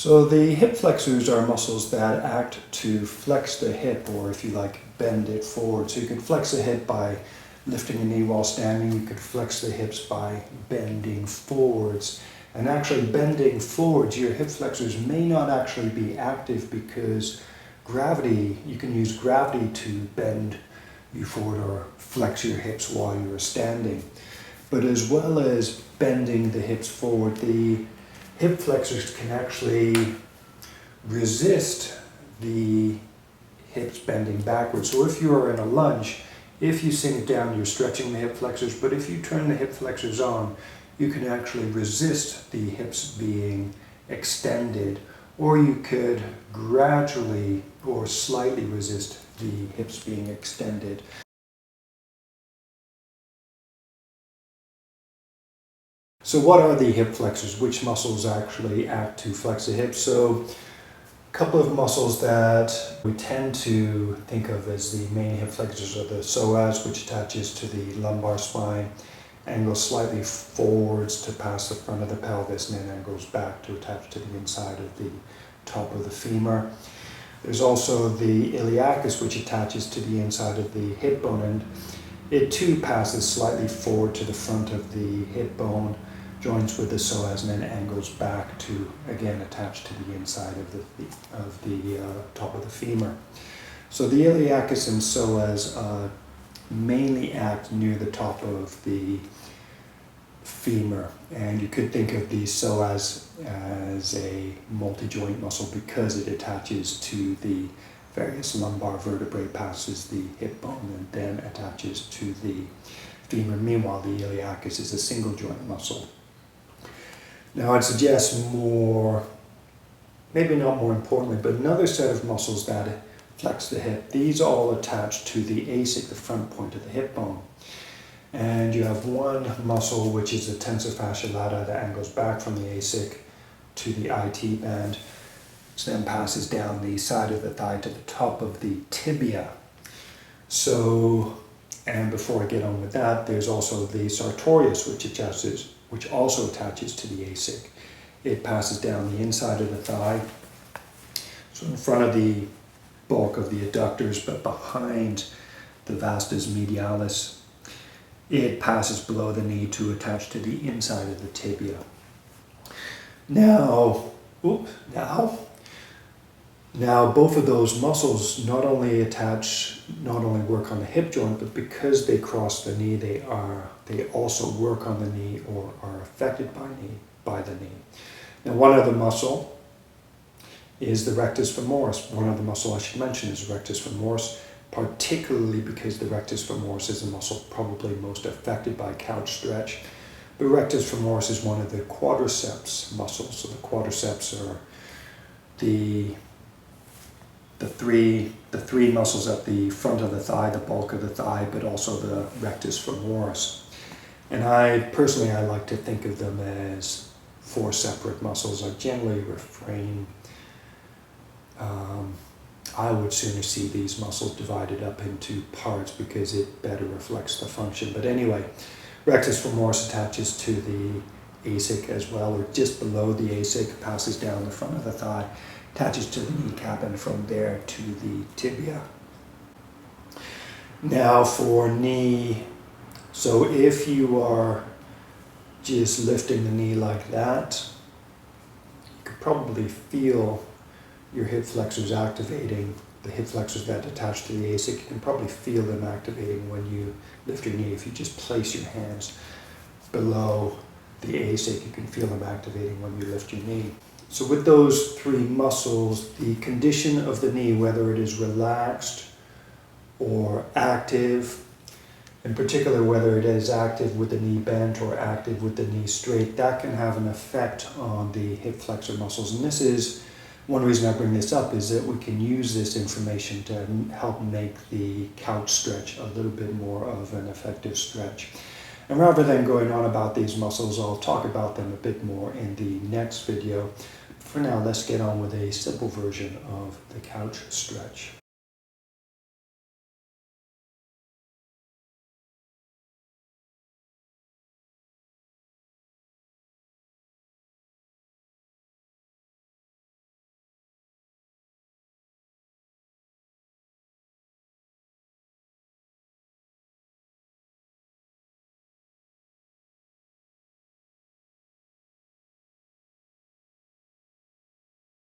So the hip flexors are muscles that act to flex the hip, or if you like, bend it forward. So you can flex the hip by lifting the knee while standing. You could flex the hips by bending forwards. And actually bending forwards, your hip flexors may not actually be active because gravity, you can use gravity to bend you forward or flex your hips while you're standing. But as well as bending the hips forward, the hip flexors can actually resist the hips bending backwards. So if you're in a lunge, if you sink down, you're stretching the hip flexors, but if you turn the hip flexors on, you can actually resist the hips being extended, or you could gradually or slightly resist the hips being extended. So what are the hip flexors? Which muscles actually act to flex the hips? So a couple of muscles that we tend to think of as the main hip flexors are the psoas, which attaches to the lumbar spine, angles slightly forwards to pass the front of the pelvis, and then angles back to attach to the inside of the top of the femur. There's also the iliacus, which attaches to the inside of the hip bone, and it too passes slightly forward to the front of the hip bone, joins with the psoas, and then angles back to again attach to the inside of the top of the femur. So the iliacus and psoas mainly act near the top of the femur, and you could think of the psoas as a multi-joint muscle because it attaches to the various lumbar vertebrae, passes the hip bone, and then attaches to the femur. Meanwhile, the iliacus is a single joint muscle. Now I'd suggest maybe not more importantly, but another set of muscles that flex the hip. These all attach to the ASIC, the front point of the hip bone. And you have one muscle, which is the tensor fasciae lata, that angles back from the ASIC to the IT band, which then passes down the side of the thigh to the top of the tibia. So, and before I get on with that, there's also the Sartorius, which also attaches to the ASIC. It passes down the inside of the thigh, so in front of the bulk of the adductors, but behind the vastus medialis. It passes below the knee to attach to the inside of the tibia. Now both of those muscles not only work on the hip joint, but because they cross the knee, they also work on the knee or are affected by the knee. Now one other muscle is the rectus femoris. One other muscle I should mention is rectus femoris, particularly because the rectus femoris is the muscle probably most affected by couch stretch. The rectus femoris is one of the quadriceps muscles. So the quadriceps are the three muscles at the front of the thigh, the bulk of the thigh, but also the rectus femoris. And I like to think of them as four separate muscles. I generally refrain. I would sooner see these muscles divided up into parts because it better reflects the function. But anyway, rectus femoris attaches to the ASIC as well, or just below the ASIC, passes down the front of the thigh, attaches to the kneecap, and from there to the tibia. Now for knee, so if you are just lifting the knee like that, you could probably feel your hip flexors activating, the hip flexors that attach to the ASIC. You can probably feel them activating when you lift your knee. If you just place your hands below the ASIC, you can feel them activating when you lift your knee. So with those three muscles, the condition of the knee, whether it is relaxed or active, in particular whether it is active with the knee bent or active with the knee straight, that can have an effect on the hip flexor muscles. And this is one reason I bring this up, is that we can use this information to help make the couch stretch a little bit more of an effective stretch. And rather than going on about these muscles, I'll talk about them a bit more in the next video. For now, let's get on with a simple version of the couch stretch.